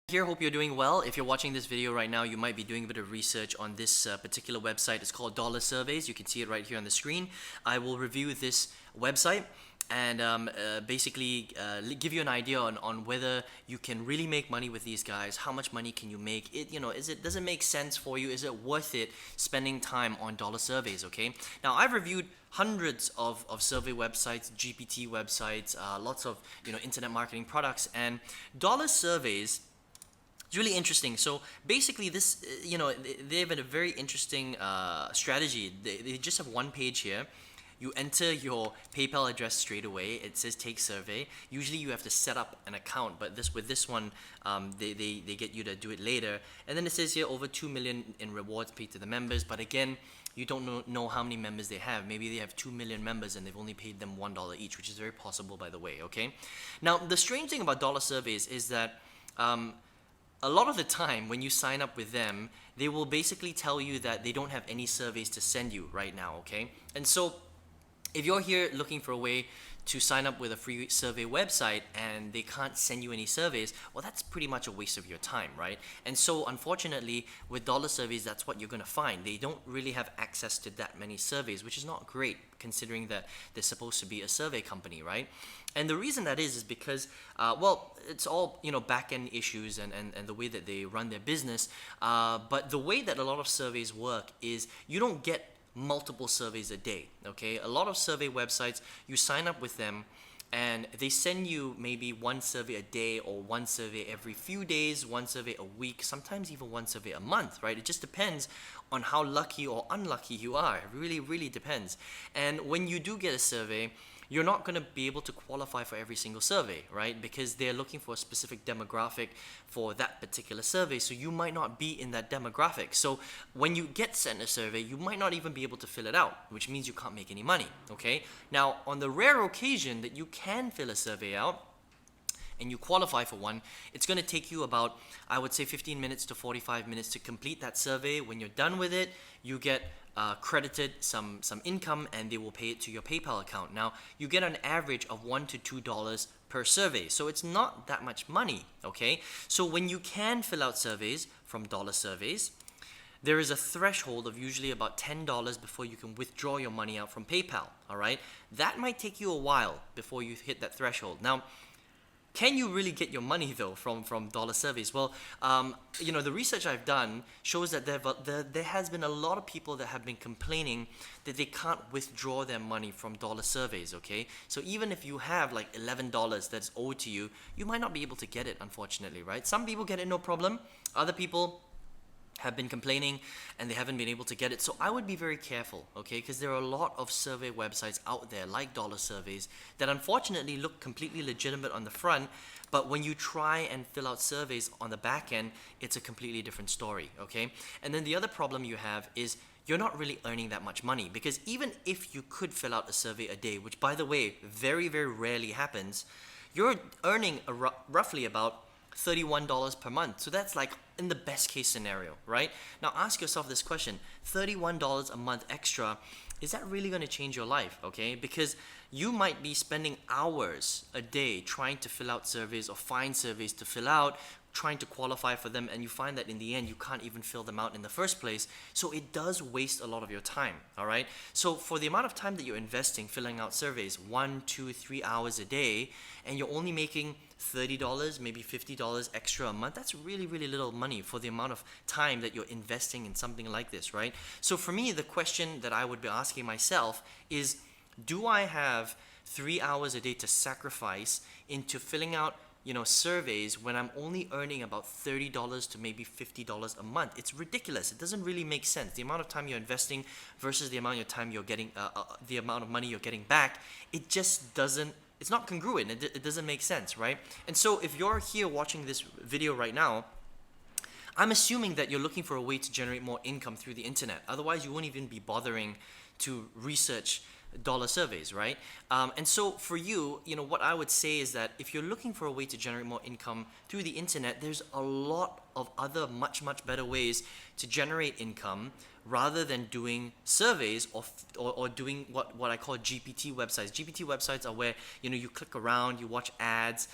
Here, hope you're doing well. If you're watching this video right now, you might be doing a bit of research on this particular website. It's called Dollar Surveys. You can see it right here on the screen. I will review this website and basically give you an idea on whether you can really make money with these guys. How much money can you make? Does it make sense for you? Is it worth it spending time on Dollar Surveys? Okay. Now, I've reviewed hundreds of survey websites, GPT websites, lots of internet marketing products, and Dollar Surveys. It's really interesting. So basically, this, they have a very interesting strategy. They just have one page here. You enter your PayPal address straight away. It says take survey. Usually you have to set up an account, but with this one, they get you to do it later. And then it says here over 2 million in rewards paid to the members. But again, you don't know how many members they have. Maybe they have 2 million members and they've only paid them $1 each, which is very possible, by the way. Okay. Now, the strange thing about Dollar Surveys is that a lot of the time when you sign up with them, they will basically tell you that they don't have any surveys to send you right now, okay? And so if you're here looking for a way to sign up with a free survey website and they can't send you any surveys, well, that's pretty much a waste of your time, right? And so unfortunately, with Dollar Surveys, that's what you're gonna find. They don't really have access to that many surveys, which is not great considering that they're supposed to be a survey company, right? And the reason that is because, it's all, back-end issues and the way that they run their business. But the way that a lot of surveys work is you don't get multiple surveys a day, okay? A lot of survey websites, you sign up with them and they send you maybe one survey a day or one survey every few days, one survey a week, sometimes even one survey a month, right? It just depends on how lucky or unlucky you are. It really, really depends. And when you do get a survey, you're not going to be able to qualify for every single survey, right? Because they're looking for a specific demographic for that particular survey, so you might not be in that demographic. So when you get sent a survey, you might not even be able to fill it out, which means you can't make any money, okay? Now, on the rare occasion that you can fill a survey out, and you qualify for one, it's going to take you about, I would say, 15 minutes to 45 minutes to complete that survey. When you're done with it, you get credited some income and they will pay it to your PayPal account. Now, you get an average of $1 to $2 per survey, so it's not that much money, okay? So when you can fill out surveys from Dollar Surveys, there is a threshold of usually about $10 before you can withdraw your money out from PayPal, all right? That might take you a while before you hit that threshold. Now, can you really get your money though from Dollar Surveys? Well, the research I've done shows that there has been a lot of people that have been complaining that they can't withdraw their money from Dollar Surveys, okay? So even if you have like $11 that's owed to you, you might not be able to get it, unfortunately, right? Some people get it no problem. Other people have been complaining and they haven't been able to get it. So I would be very careful, okay? Because there are a lot of survey websites out there like Dollar Surveys that unfortunately look completely legitimate on the front, but when you try and fill out surveys on the back end, it's a completely different story, okay? And then the other problem you have is you're not really earning that much money, because even if you could fill out a survey a day, which by the way, very, very rarely happens, you're earning roughly about $31 per month. So that's like in the best case scenario, right? Now ask yourself this question: $31 a month extra, is that really going to change your life, okay? Because you might be spending hours a day trying to fill out surveys or find surveys to fill out, trying to qualify for them, and you find that in the end you can't even fill them out in the first place. So it does waste a lot of your time, all right? So for the amount of time that you're investing filling out surveys, 1, 2, 3 hours a day, and you're only making $30, maybe $50 extra a month, that's really, really little money for the amount of time that you're investing in something like this, right? So for me, the question that I would be asking myself is, do I have 3 hours a day to sacrifice into filling out surveys when I'm only earning about $30 to maybe $50 a month? It's ridiculous. It doesn't really make sense. The amount of time you're investing versus the amount of time you're getting, the amount of money you're getting back, it just doesn't, it's not congruent. It doesn't make sense, right? And so if you're here watching this video right now, I'm assuming that you're looking for a way to generate more income through the internet. Otherwise, you won't even be bothering to research Dollar Surveys, right? And so for you, what I would say is that if you're looking for a way to generate more income through the internet, there's a lot of other much better ways to generate income rather than doing surveys or doing what I call GPT websites. GPT websites are where you click around, you watch ads,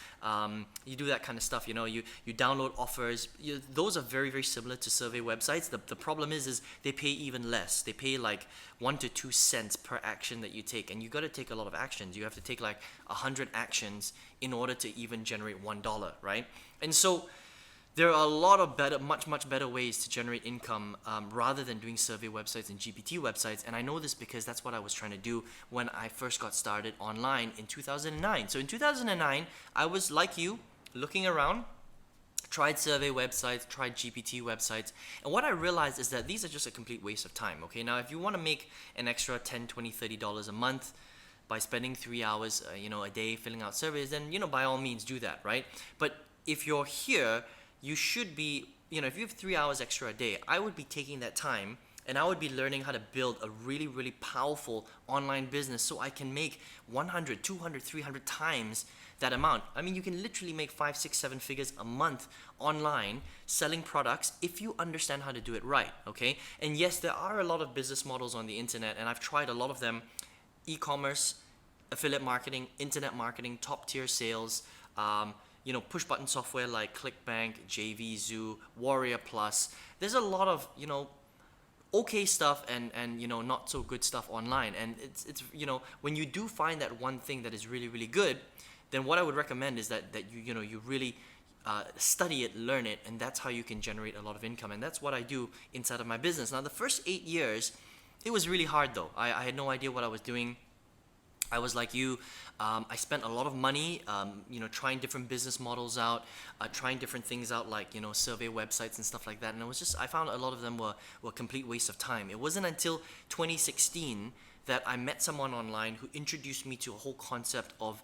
you do that kind of stuff. You download offers. Those are very, very similar to survey websites. The problem is they pay even less. They pay like 1 to 2 cents per action that you take, and you got to take a lot of actions. You have to take like 100 actions in order to even generate $1, right? And so there are a lot of much better ways to generate income rather than doing survey websites and GPT websites. And I know this because that's what I was trying to do when I first got started online in 2009. So in 2009, I was like you, looking around, tried survey websites, tried GPT websites, and what I realized is that these are just a complete waste of time. Okay, now if you want to make an extra $10, $20, $30 a month by spending 3 hours a day filling out surveys, then by all means do that, right? But if you're here, you should be, if you have 3 hours extra a day, I would be taking that time and I would be learning how to build a really, really powerful online business so I can make 100, 200, 300 times that amount. I mean, you can literally make 5, 6, 7 figures a month online selling products if you understand how to do it right, okay? And yes, there are a lot of business models on the internet, and I've tried a lot of them: e-commerce, affiliate marketing, internet marketing, top tier sales, push button software like ClickBank, JVZoo, Warrior Plus. There's a lot of okay stuff and not so good stuff online. And it's when you do find that one thing that is really, really good, then what I would recommend is that you really study it, learn it, and that's how you can generate a lot of income. And that's what I do inside of my business. Now, the first 8 years, it was really hard though. I had no idea what I was doing. I was like you. I spent a lot of money, trying different business models out, trying different things out, like survey websites and stuff like that. And I found a lot of them were a complete waste of time. It wasn't until 2016 that I met someone online who introduced me to a whole concept of,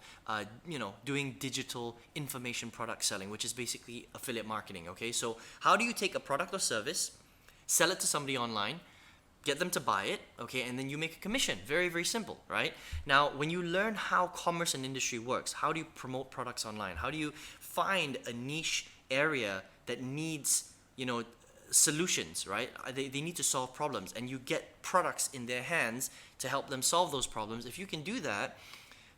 doing digital information product selling, which is basically affiliate marketing. Okay, so how do you take a product or service, sell it to somebody online, get them to buy it, okay, and then you make a commission? Very, very simple, right? Now, when you learn how commerce and industry works, how do you promote products online? How do you find a niche area that needs, solutions, right? They need to solve problems, and you get products in their hands to help them solve those problems. If you can do that,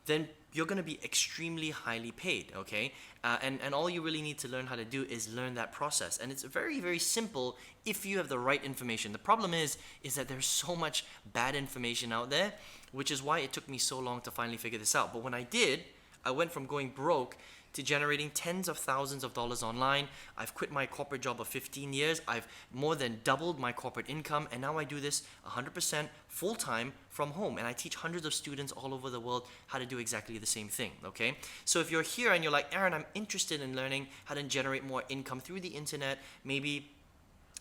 then you're going to be extremely highly paid, okay? And all you really need to learn how to do is learn that process. And it's very, very simple if you have the right information. The problem is that there's so much bad information out there, which is why it took me so long to finally figure this out. But when I did, I went from going broke to generating tens of thousands of dollars online. I've quit my corporate job of 15 years. I've more than doubled my corporate income, and now I do this 100% full-time from home, and I teach hundreds of students all over the world how to do exactly the same thing, okay? So if you're here and you're like, Aaron, I'm interested in learning how to generate more income through the internet, maybe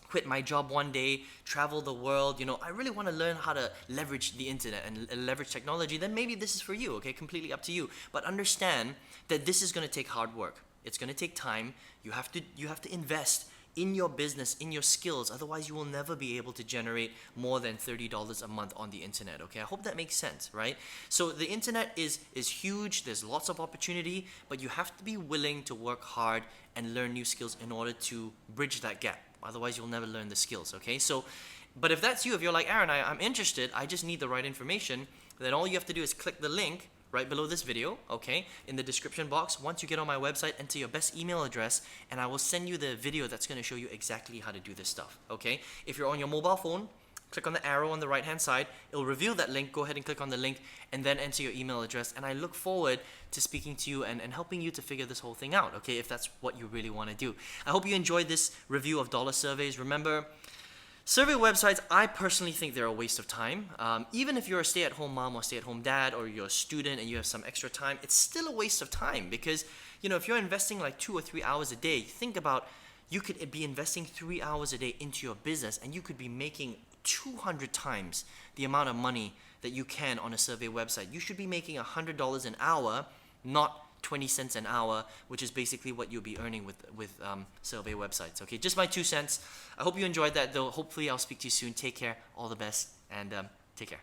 quit my job one day, travel the world, I really want to learn how to leverage the internet and leverage technology, then maybe this is for you, okay? Completely up to you. But understand that this is going to take hard work. It's going to take time. You have to invest in your business, in your skills. Otherwise, you will never be able to generate more than $30 a month on the internet, okay? I hope that makes sense, right? So the internet is huge. There's lots of opportunity, but you have to be willing to work hard and learn new skills in order to bridge that gap. Otherwise, you'll never learn the skills, okay? So, but if that's you, if you're like, Aaron, I'm interested, I just need the right information, then all you have to do is click the link right below this video, okay, in the description box. Once you get on my website, enter your best email address, and I will send you the video that's going to show you exactly how to do this stuff, okay? If you're on your mobile phone, click on the arrow on the right hand side. It'll reveal that link. Go ahead and click on the link and then enter your email address, and I look forward to speaking to you and helping you to figure this whole thing out, okay, if that's what you really want to do. I hope you enjoyed this review of dollar surveys. Remember, survey websites, I personally think they're a waste of time. Even if you're a stay-at-home mom or stay-at-home dad, or you're a student and you have some extra time, it's still a waste of time, because if you're investing like 2 or 3 hours a day, think about, you could be investing 3 hours a day into your business, and you could be making 200 times the amount of money that you can on a survey website. You should be making $100 an hour, not 20 cents an hour, which is basically what you'll be earning with survey websites. Okay, just my 2 cents. I hope you enjoyed that though. Hopefully I'll speak to you soon. Take care, all the best, and take care.